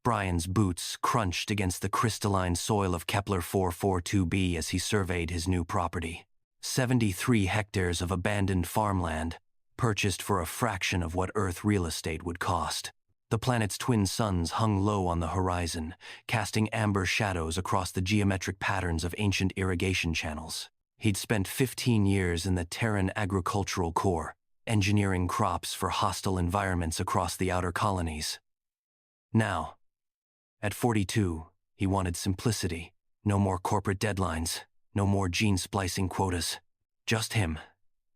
Brian's boots crunched against the crystalline soil of Kepler 442b as he surveyed his new property. 73 hectares of abandoned farmland, purchased for a fraction of what Earth real estate would cost. The planet's twin suns hung low on the horizon, casting amber shadows across the geometric patterns of ancient irrigation channels. He'd spent 15 years in the Terran Agricultural Corps, engineering crops for hostile environments across the outer colonies. Now, at 42, he wanted simplicity. No more corporate deadlines, no more gene splicing quotas. Just him,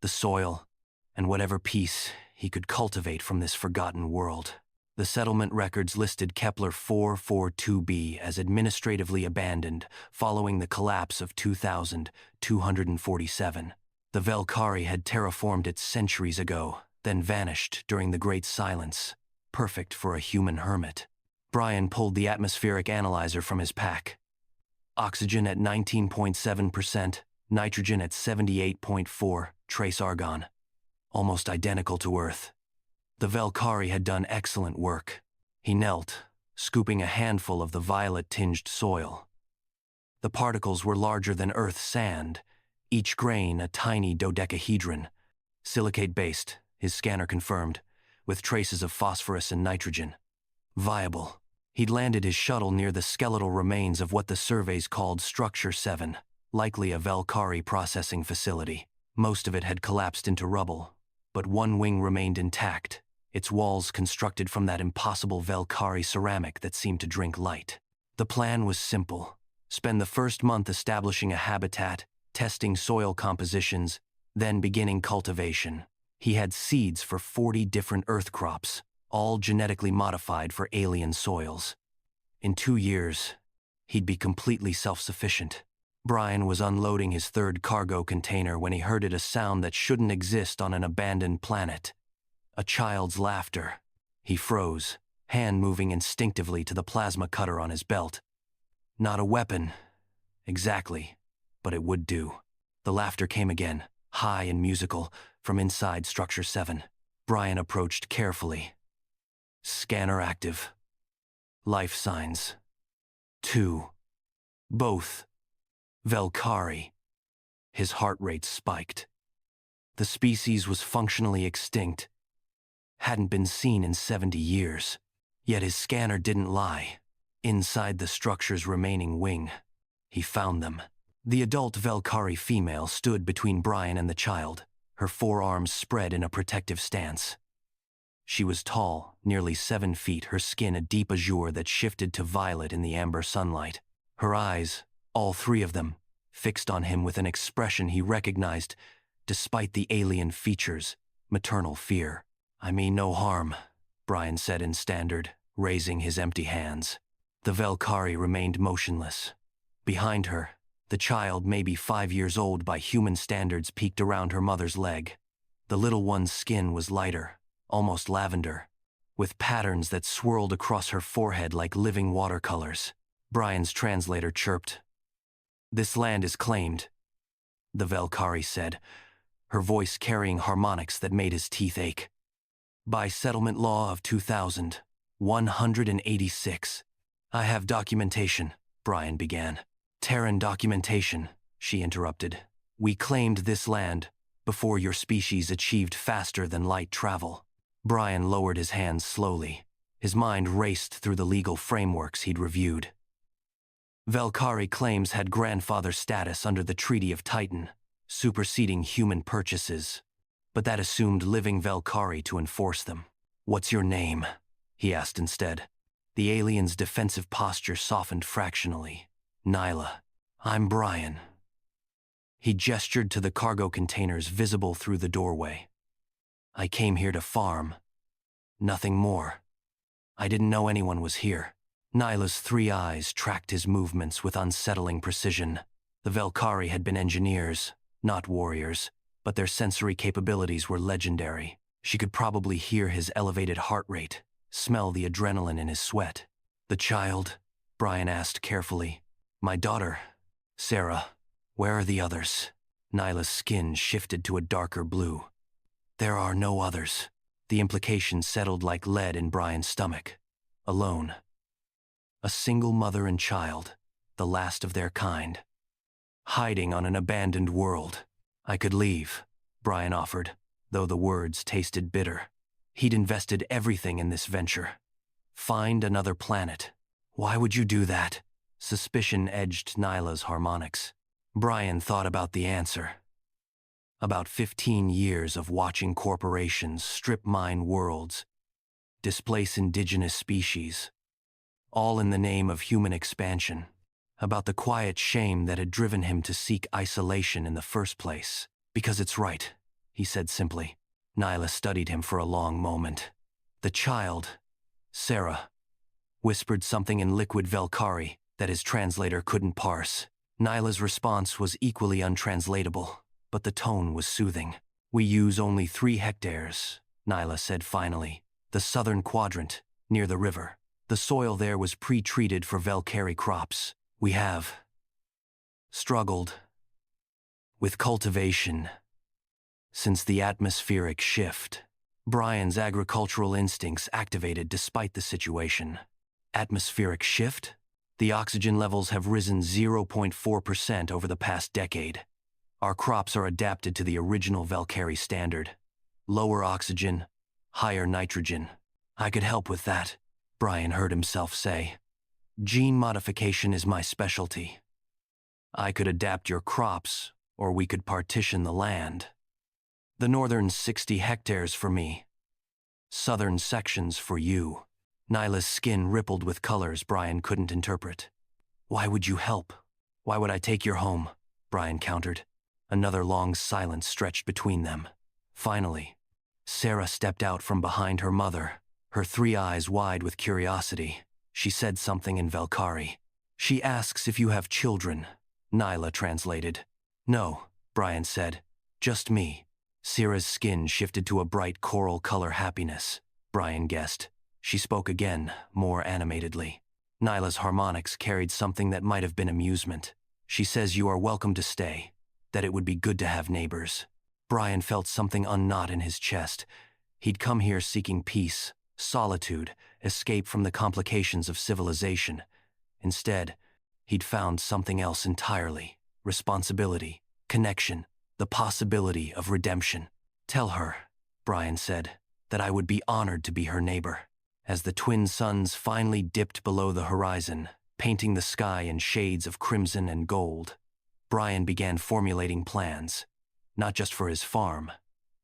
the soil, and whatever peace he could cultivate from this forgotten world. The settlement records listed Kepler 442b as administratively abandoned following the collapse of 2247. The Velkari had terraformed it centuries ago, then vanished during the Great Silence, perfect for a human hermit. Brian pulled the atmospheric analyzer from his pack. Oxygen at 19.7%, nitrogen at 78.4%, trace argon. Almost identical to Earth. The Velkari had done excellent work. He knelt, scooping a handful of the violet-tinged soil. The particles were larger than Earth's sand, each grain a tiny dodecahedron. Silicate-based, his scanner confirmed, with traces of phosphorus and nitrogen. Viable. He'd landed his shuttle near the skeletal remains of what the surveys called Structure 7, likely a Velkari processing facility. Most of it had collapsed into rubble, but one wing remained intact, its walls constructed from that impossible Velkari ceramic that seemed to drink light. The plan was simple. Spend the first month establishing a habitat, testing soil compositions, then beginning cultivation. He had seeds for 40 different earth crops, all genetically modified for alien soils. In 2 years, he'd be completely self-sufficient. Brian was unloading his third cargo container when he heard a sound that shouldn't exist on an abandoned planet. A child's laughter. He froze, hand moving instinctively to the plasma cutter on his belt. Not a weapon, exactly, but it would do. The laughter came again, high and musical, from inside Structure 7. Brian approached carefully. Scanner active. Life signs. 2. Both. Velkari. His heart rate spiked. The species was functionally extinct. Hadn't been seen in 70 years. Yet his scanner didn't lie. Inside the structure's remaining wing, he found them. The adult Velkari female stood between Brian and the child, her forearms spread in a protective stance. She was tall, nearly 7 feet, her skin a deep azure that shifted to violet in the amber sunlight. Her eyes, all 3 of them, fixed on him with an expression he recognized, despite the alien features, maternal fear. "I mean no harm," Brian said in standard, raising his empty hands. The Velkari remained motionless. Behind her, the child, maybe 5 years old by human standards, peeked around her mother's leg. The little one's skin was lighter, almost lavender, with patterns that swirled across her forehead like living watercolors. Brian's translator chirped. "This land is claimed," the Velkari said, her voice carrying harmonics that made his teeth ache. "By settlement law of 2186. "I have documentation," Brian began. "Terran documentation," she interrupted. "We claimed this land before your species achieved faster than light travel." Brian lowered his hands slowly. His mind raced through the legal frameworks he'd reviewed. Velkari claims had grandfather status under the Treaty of Titan, superseding human purchases, but that assumed living Velkari to enforce them. "What's your name?" he asked instead. The alien's defensive posture softened fractionally. "Nyla. I'm Brian." He gestured to the cargo containers visible through the doorway. "I came here to farm. Nothing more. I didn't know anyone was here." Nyla's 3 eyes tracked his movements with unsettling precision. The Velkari had been engineers, not warriors, but their sensory capabilities were legendary. She could probably hear his elevated heart rate, smell the adrenaline in his sweat. "The child?" Brian asked carefully. "My daughter, Sarah. Where are the others?" Nyla's skin shifted to a darker blue. "There are no others." The implication settled like lead in Brian's stomach. "Alone." A single mother and child, the last of their kind. Hiding on an abandoned world. I could leave, Brian offered, though the words tasted bitter. He'd invested everything in this venture. Find another planet. Why would you do that? Suspicion edged Nyla's harmonics. Brian thought about the answer. About 15 years of watching corporations strip mine worlds, displace indigenous species, all in the name of human expansion. About the quiet shame that had driven him to seek isolation in the first place. Because it's right, he said simply. Nyla studied him for a long moment. The child, Sarah, whispered something in liquid Velkari that his translator couldn't parse. Nyla's response was equally untranslatable, but the tone was soothing. We use only 3 hectares, Nyla said finally. The southern quadrant, near the river. The soil there was pre-treated for Velkari crops. We have struggled with cultivation since the atmospheric shift. Brian's agricultural instincts activated despite the situation. Atmospheric shift? The oxygen levels have risen 0.4% over the past decade. Our crops are adapted to the original Velkari standard. Lower oxygen, higher nitrogen. I could help with that, Brian heard himself say. Gene modification is my specialty. I could adapt your crops, or we could partition the land. The northern 60 hectares for me. Southern sections for you. Nyla's skin rippled with colors Brian couldn't interpret. Why would you help? Why would I take your home? Brian countered. Another long silence stretched between them. Finally, Sarah stepped out from behind her mother, her 3 eyes wide with curiosity. She said something in Velkari. She asks if you have children, Nyla translated. No, Brian said. Just me. Sarah's skin shifted to a bright coral color happiness, Brian guessed. She spoke again, more animatedly. Nyla's harmonics carried something that might have been amusement. She says you are welcome to stay, that it would be good to have neighbors. Brian felt something unknot in his chest. He'd come here seeking peace, solitude, escape from the complications of civilization. Instead, he'd found something else entirely. Responsibility, connection, the possibility of redemption. Tell her, Brian said, that I would be honored to be her neighbor. As the twin suns finally dipped below the horizon, painting the sky in shades of crimson and gold, Brian began formulating plans, not just for his farm,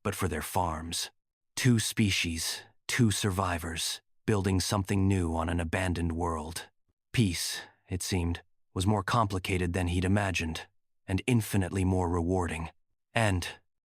but for their farms. 2 species, 2 survivors, building something new on an abandoned world. Peace, it seemed, was more complicated than he'd imagined, and infinitely more rewarding. And